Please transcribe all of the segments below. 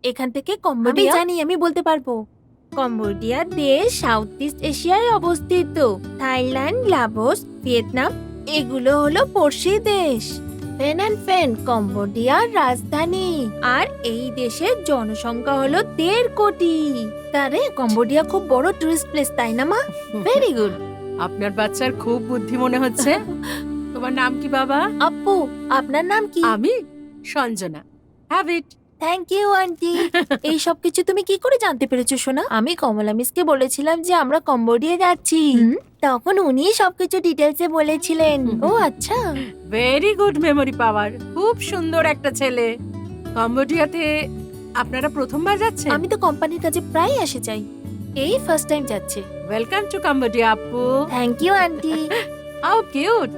এখান থেকে কম্বোডিয়া জানি, আমি বলতে পারবো। কম্বোডিয়া দেশ সাউথ ইস্ট এশিয়ায় অবস্থিত। থাইল্যান্ড, লাওস, ভিয়েতনাম এগুলো হলো পড়শি দেশ। ফেন কম্বোডিয়ার রাজধানী, আর এই দেশের জনসংখ্যা হলো 1.5 কোটি। তারে কম্বোডিয়া খুব বড় টুরিস্ট প্লেস, তাই না মা? Very good. আপনার বাচ্চার খুব বুদ্ধি মনে হচ্ছে। তোমার নাম কি বাবা? আপু, আপনার নাম কি? আমি Sanjana. Have it. Thank you aunty. এই সব কিছু তুমি কি করে জানতে পেরেছো সোনা? আমি কমলা মিসকে বলেছিলাম যে আমরা কম্বোডিয়া যাচ্ছি, তখন উনি সবকিছু ডিটেলসে বলেছিলেন। ও আচ্ছা। ভেরি গুড মেমোরি পাওয়ার। খুব সুন্দর একটা ছেলে। কম্বোডিয়াতে আপনারা প্রথমবার যাচ্ছেন? আমি তো কোম্পানির কাছে প্রায় এসে যাই, এই ফার্স্ট টাইম যাচ্ছে। ওয়েলকাম টু কম্বোডিয়া আপু। Thank you aunty. How cute.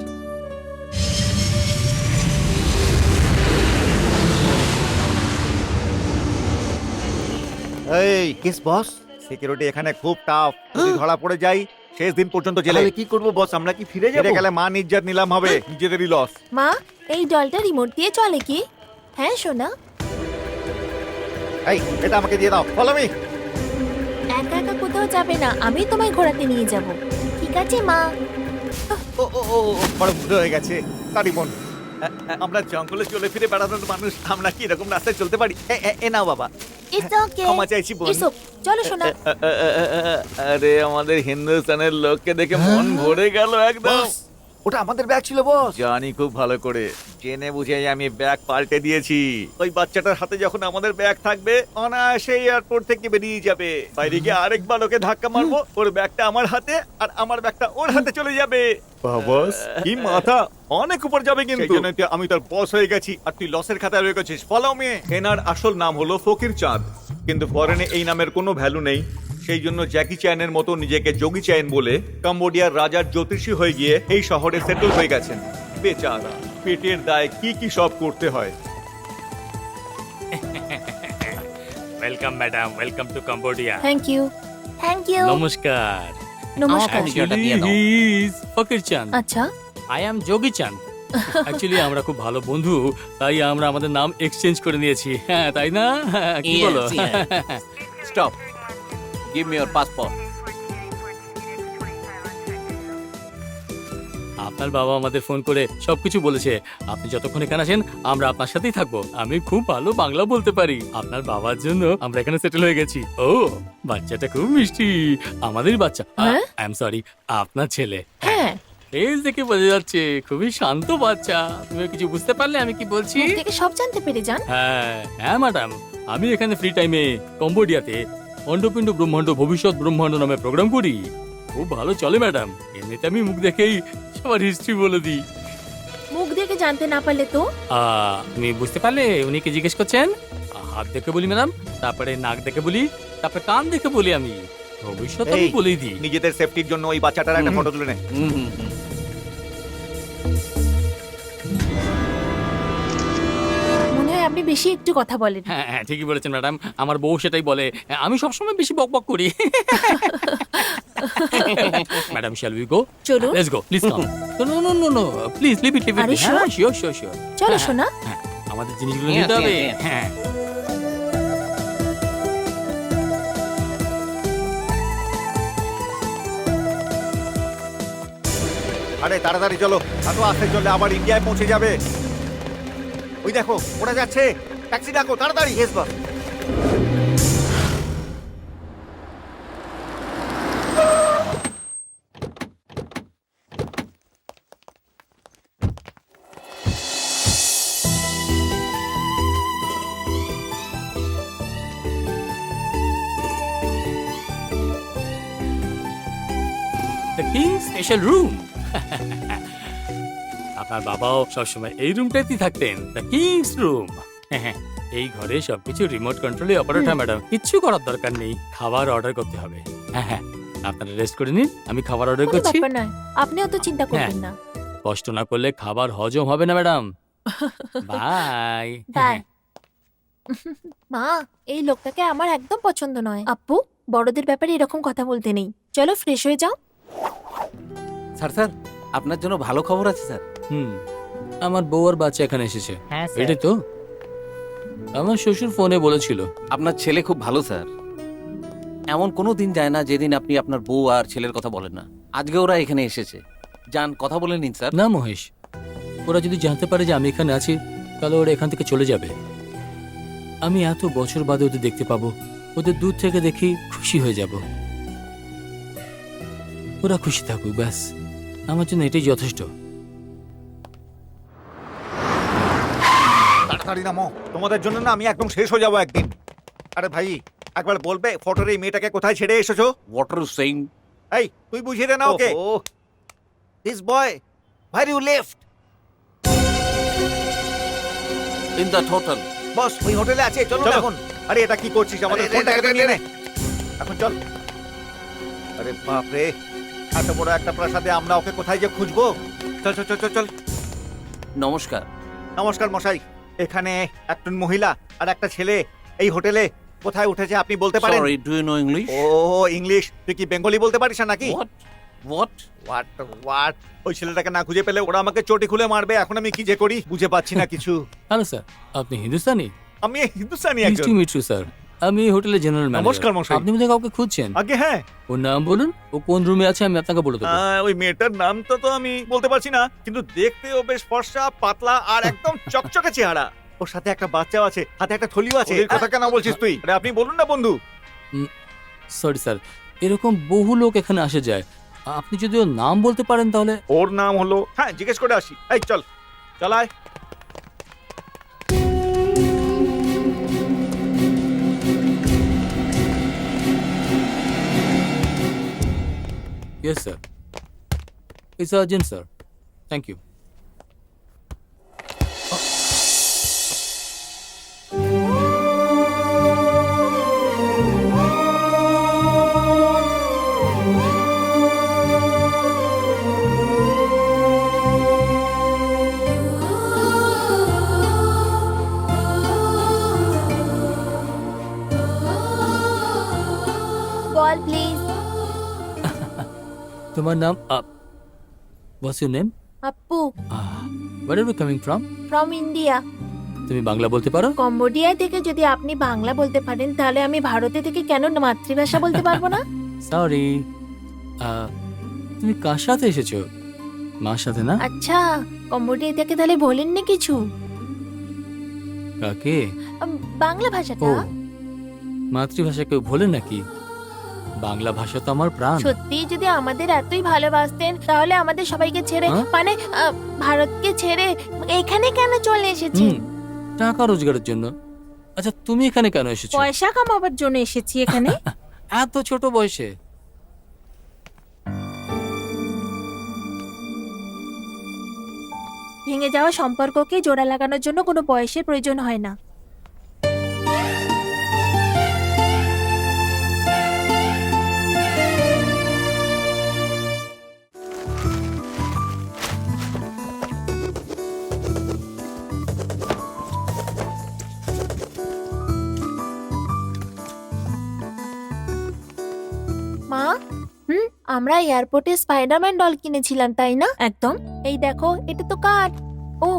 এই কিস বস, সিকিউরিটি এখানে খুব টাফ। যদি ধরা পড়ে যাই শেষ দিন পর্যন্ত জেলে। তাহলে কি করব বস, আমরা কি ফিরে যাব? ফিরে গেলে মান ইজ্জত নিলাম হবে, নিজেদেরই লস। মা, এই ডলটা রিমোট দিয়ে চলে কি? হ্যাঁ সোনা। এই এটা আমাকে দিয়ে দাও, ফলো মি। একা একা কোথাও যাবে না, আমি তোমায় ঘোরাতে নিয়ে যাব। ঠিক আছে মা। ও ও ও ও, বড় ভুল হয়ে গেছে। সরি বোন। আমরা জঙ্গলে চলে ফিরে বেড়ানোর মানুষ, আমরা কি এরকম রাস্তায় চলতে পারি? এ নাও বাবা, ইটস ওকে। ক্ষমা চাইছি বোন। এসো, চলো সোনা। আরে আমাদের হিন্দুস্তানের লোককে দেখে মন ভরে গেল একদম। বস, ওটা আমাদের ব্যাগ ছিল বস। জানি খুব ভালো করে, জেনে বুঝে আমি ব্যাগ পাল্টে দিয়েছি। ওই বাচ্চাটার হাতে যখন আমাদের ব্যাগ থাকবে, অনায়াসে এয়ারপোর্ট থেকে বেরিয়ে যাবে। বাইরে গিয়ে আরেকবার ওকে ধাক্কা মারবো, ওর ব্যাগটা আমার হাতে আর আমার ব্যাগটা ওর হাতে চলে যাবে। বস কি মাথা, অনেক উপর যাবে কিন্তু। সেই জন্য আমি তোর বস হয়ে গেছি আর তুই লসের খাতায় রয়ে গেছিস। Follow me. এনার আসল নাম হলো ফকির চাঁদ, কিন্তু ফরেনে এই নামের কোনো ভ্যালু নেই। সেই জন্য জ্যাকি চ্যানের মতো নিজেকে যোগী চ্যান বলে কম্বোডিয়ার রাজার জ্যোতিষী হয়ে গিয়ে এই শহরে সেটেল হয়ে গেছেন। বেচারা পেটের দায় কি কি সব করতে হয়। Welcome madam, welcome to Cambodia. Thank you. Thank you. নমস্কার। নমস্কার। Actually, he is ফকির চাঁদ। আচ্ছা। আই অ্যাম যোগী চাঁদ। অ্যাকচুয়ালি আমরা খুব ভালো বন্ধু, তাই আমরা আমাদের নাম এক্সচেঞ্জ করে নিয়েছি। হ্যাঁ, তাই না? কি Yes, বলো? Stop, give me your passport. আপনার বাবা আমাদের ফোন করে সবকিছু বলেছে। আপনি যতক্ষণ এখানে আসেন আমরা আপনার সাথেই থাকবো। আমি খুব ভালো বাংলা বলতে পারি। আপনার বাবার জন্য আমরা এখানে সেটেল হয়ে গেছি। ও, বাচ্চাটা খুব মিষ্টি, আমাদেরই বাচ্চা। হ্যাঁ? আই এম সরি, আপনার ছেলে। হ্যাঁ, ফেস দেখে বোঝা যাচ্ছে খুবই শান্ত বাচ্চা। তুমি কিছু বুঝতে পারলে আমি কি বলছি? মুখ থেকে সব জানতে পেরে যান। হ্যাঁ হ্যাঁ ম্যাডাম, আমি এখানে ফ্রি টাইমে কম্বোডিয়াতে অন্ডপিণ্ড ব্রহ্মাণ্ড ভবিষ্যৎ ব্রহ্মাণ্ড নামে প্রোগ্রাম করি। খুব ভালো চলে ম্যাডাম। এমনিতে আমি মুখ দেখেই সবার হিস্ট্রি বলে দিই। মুখ দেখে জানতে না পারলে তো? তুমি বুঝতে পারলে উনি কি জিজ্ঞেস করছেন? হাত দেখে বলি ম্যাডাম, তারপরে নাক দেখে বলি, তারপরে কান দেখে বলি। আমি ভবিষ্যৎ আমি এই, বলেই দিই। নিজেদের সেফটির জন্য ওই বাচ্চাটার একটা ফটো তুলে নে। মনে হয় আপনি বেশি একটু কথা বলেন। হ্যাঁ হ্যাঁ, ঠিকই বলেছেন ম্যাডাম, আমার বউ সেটাই বলে। আমি সবসময় বেশি বক বক করি। Madam, shall we go? চলুন। Let's go, please come. No no no no, please leave it, leave আরে ইট। sure? হ্যাঁ, শিওর শিওর শিওর। চলো সোনা। হ্যাঁ, আমাদের জিনিসগুলো Yes, নিতে হবে। yes, yes. হ্যাঁ। আরে তাড়াতাড়ি চলো, এত আস্তে চললে আবার ইন্ডিয়ায় পৌঁছে যাবে। ওই দেখো ওরা যাচ্ছে, ট্যাক্সি ডাকো তাড়াতাড়ি। Yes boss. The king special room. আপনার বাবাও সবসময় এই রুমটাতেই থাকতেন, দ্য কিংস রুম। এই ঘরে সবকিছু রিমোট কন্ট্রোলে অপারেট হয় ম্যাডাম। কিচ্ছু করার দরকার নেই, খাবার অর্ডার করতে হবে। হ্যাঁ হ্যাঁ, আপনারা রেস্ট করে নিন, আমি খাবার অর্ডার কোনো করছি। ব্যাপার নয়, আপনি অত চিন্তা করবেন না। কষ্ট না করলে খাবার হজম হবে না ম্যাডাম। Bye bye. মা, এই লোকটাকে আমার একদম পছন্দ নয়। আপু, বড়দের ব্যাপারে এরকম কথা বলতে নেই। চলো ফ্রেশ হয়ে যাও। স্যার স্যার, আপনার জন্য ভালো খবর আছে স্যার। হুম, আমার বউ আর বাচ্চা এখানে এসেছে। হ্যাঁ এটাই তো। আমার শ্বশুর ফোনে বলেছিল। আপনার ছেলে খুব ভালো স্যার। এমন কোনো দিন যায় না যেদিন আপনি আপনার বউ আর ছেলের কথা বলেন না। আজকে ওরা এখানে এসেছে, যান কথা বলে নিন স্যার। না মহেশ, ওরা যদি জানতে পারে যে আমি এখানে আছি তাহলে ওরা এখান থেকে চলে যাবে। আমি এত বছর বাদে ওদের দেখতে পাবো, ওদের দূর থেকে দেখি খুশি হয়ে যাব। ওরা খুশি থাকুক, ব্যাস আমার জন্য এটাই যথেষ্ট। তাড়াতাড়ি নামো, তোমাদের জন্য না আমি একদম শেষ হয়ে যাবো একদিন। আরে ভাই, একবার বলবে ফটোর এই মেয়েটাকে কোথায় ছেড়ে এসেছো? What are you saying? এই তুই বুঝিয়ে দে না ওকে। This boy where you left? In the hotel. Boss ওই হোটেলে আছে, চলো না এখন। আরে এটা কি করছিস? আমাদের ফোনটাকে তো নিয়ে নে এখন, চল। আরে বাপ রে, এত বড় একটা প্রাসাদে আমরা ওকে কোথায় যে খুঁজবো? চল চল চল চল চল। নমস্কার। নমস্কার মশাই, এখানে একজন মহিলা আর একটা ছেলে এই হোটেলে কোথায় উঠেছে আপনি বলতে পারেন? Sorry, do you know English? ও ইংলিশ, তুই কি বেঙ্গলি বলতে পারিস না নাকি? What what? What what? ওই ছেলেটাকে না খুঁজে পেলে ওরা আমাকে চটি খুলে মারবে। এখন আমি কি যে করি বুঝে পাচ্ছি না কিছু। হ্যালো স্যার, আপনি হিন্দুস্তানি? আমি হিন্দুস্তানি Nice একজন। to meet you, sir. আমি এই হোটেলের জেনারেল ম্যানেজার। নমস্কার, মশাই। আপনি বোধহয় কাউকে খুঁজছেন। আগে হ্যাঁ, ওর নাম বলুন, ও কোন রুমে আছে আমি আপনাকে বলে দেবো। ওই মেয়েটার নামটা তো আমি বলতে পারছি না, কিন্তু দেখতে ও বেশ ফর্সা, পাতলা আর একদম চকচকে চেহারা। ওর সাথে একটা বাচ্চাও আছে, হাতে একটা থলিও আছে। এর কথা কেন বলছিস তুই? আরে আপনি বলুন না বন্ধু। সরি স্যার, এরকম বহু লোক এখানে আসে যায়। আপনি যদি ওর নাম বলতে পারেন তাহলে। ওর নাম হলো, হ্যাঁ জিজ্ঞেস করে আসি। এই চল চলায়। Yes, sir. It's urgent, sir. Thank you. Ball please. তোমার নাম What's your name? আপু, Where are you coming from? From India. তুমি বাংলা বলতে পারো? কম্বোডিয়া থেকে যদি আপনি বাংলা বলতে পারেন তাহলে আমি ভারতে থেকে কেন মাতৃভাষা বলতে পারবো না? সরি। তুমি কার সাথে এসেছো? মার সাথে না? আচ্ছা, কম্বোডিয়া থেকে তাহলে বলেননি কিছু? কাকে? বাংলা ও, ভাষাটা। মাতৃভাষা কেউ ভোলে নাকি? বাংলা ভাষা তো আমার প্রাণ। সত্যি যদি আমাদের এতই ভালোবাসতেন তাহলে আমাদের সবাইকে ছেড়ে, হ্যাঁ? মানে ভারতকে ছেড়ে এখানে কেন চলে এসেছেন? টাকা রোজগারের জন্য। আচ্ছা, তুমি এখানে কেন এসেছো? পয়সা কামাবার জন্য এসেছি এখানে। এত ছোট বয়সে? ভেঙে যাওয়া সম্পর্ককে জোড়া লাগানোর জন্য কোনো বয়সের প্রয়োজন হয় না। মা, আমরা এয়ারপোর্টে স্পাইডারম্যান ডল কিনেছিলাম তাই না? একদম। এই দেখো, এটা তো কার। ও,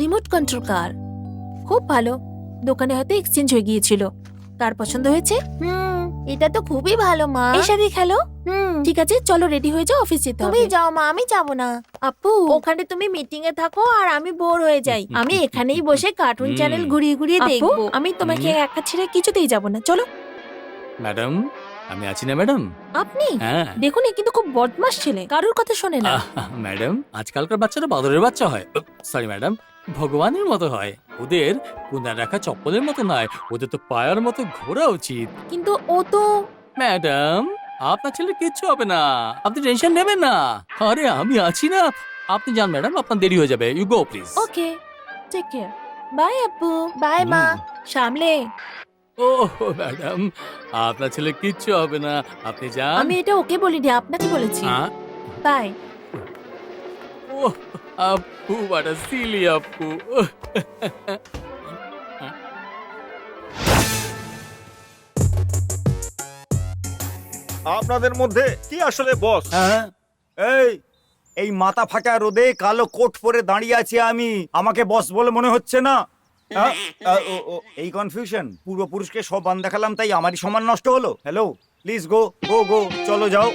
রিমোট কন্ট্রোল কার। খুব ভালো। দোকানে হয়তো এক্সচেঞ্জ হয়ে গিয়েছিল। কার পছন্দ হয়েছে? এটা তো খুবই ভালো মা। এর সাথে খেলো। ঠিক আছে, চলো রেডি হয়ে যাও, অফিস যেতে হবে। তুমি যাও মা, আমি যাব না। আপু, ওখানে তুমি মিটিং এ থাকো আর আমি বোর হয়ে যাই। আমি এখানেই বসে কার্টুন চ্যানেল ঘুরিয়ে ঘুরিয়ে দেখবো। আমি তোমাকে একা ছেড়ে কিছুতেই যাব না। চলো। ম্যাডাম, আমি আছি না ম্যাডাম? আপনি হ্যাঁ। দেখুন, এ কিন্তু খুব বদমাশ ছেলে, কারোর কথা শোনে না। ম্যাডাম, আজকালকার বাচ্চারা বাদরের বাচ্চা হয়। সরি ম্যাডাম, ভগবানের মতো হয়। ওদের কোনা রাখা চপ্পলের মতো নয়, ওদের তো পায়ের মতো ঘোরা উচিত। কিন্তু ও তো। ম্যাডাম, আপনার ছেলে কিচ্ছু হবে না, আপনি টেনশন নেবেন না। আরে আমি আছি না। আপনি যান ম্যাডাম, আপনার দেরি হয়ে যাবে। You go please. Okay, take care. Bye আপু। বাই মা। সামলে। ও ম্যাডাম, আপনার ছেলে কিচ্ছু হবে না, আপনি যান। আমি এটা ওকে বলিনি, আপনাকে বলেছি। বাই। ও আপু, বাটা সিলি আপু। আপনাদের মধ্যে কি আসলে বস? হ্যাঁ, এই মাথা ফাঁকা রোদে কালো কোট পরে দাঁড়িয়ে আছি আমি, আমাকে বস বলে মনে হচ্ছে না? এই কনফিউশন, পূর্বপুরুষকে সব বান দেখালাম তাই আমারই সম্মান নষ্ট হলো। হ্যালো, প্লিজ গো গো গো, চলো যাও।